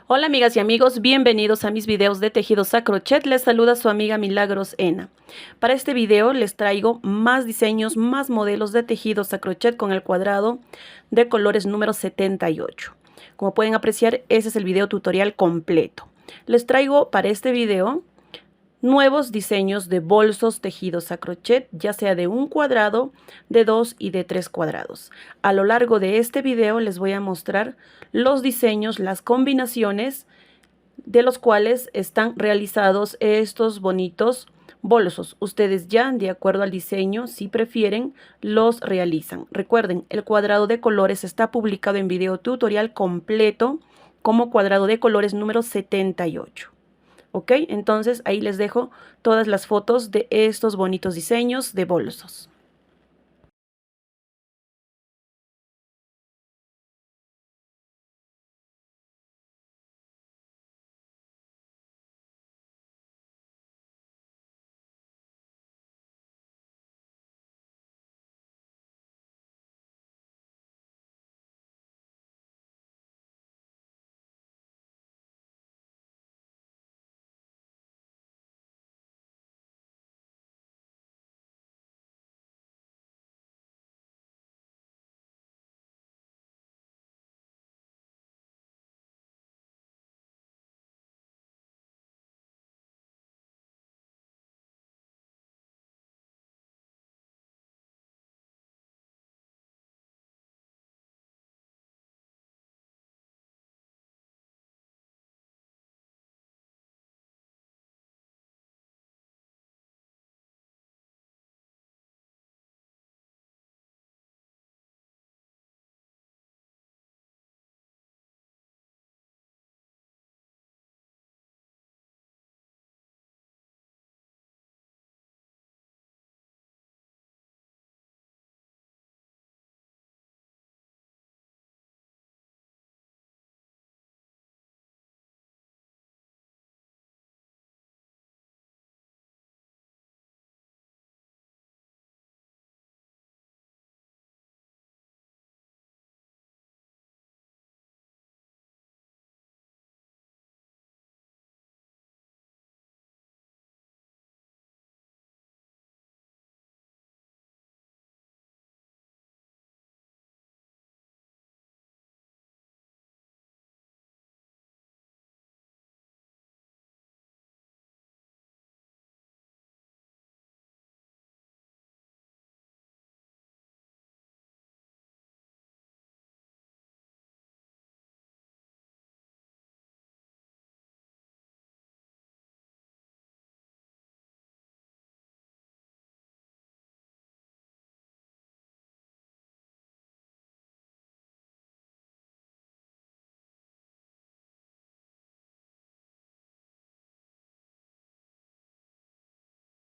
Hola amigas y amigos, bienvenidos a mis videos de tejidos a crochet. Les saluda su amiga Milagros Ena. Para este video les traigo más diseños, más modelos de tejidos a crochet con el cuadrado de colores número 78. Como pueden apreciar, ese es el video tutorial completo. Les traigo para este video nuevos diseños de bolsos tejidos a crochet, ya sea de un cuadrado, de 2 y de 3 cuadrados. A lo largo de este video les voy a mostrar los diseños, las combinaciones de los cuales están realizados estos bonitos bolsos. Ustedes ya, de acuerdo al diseño, si prefieren, los realizan. Recuerden, el cuadrado de colores está publicado en video tutorial completo como cuadrado de colores número 78. ¿Ok? Entonces ahí les dejo todas las fotos de estos bonitos diseños de bolsos.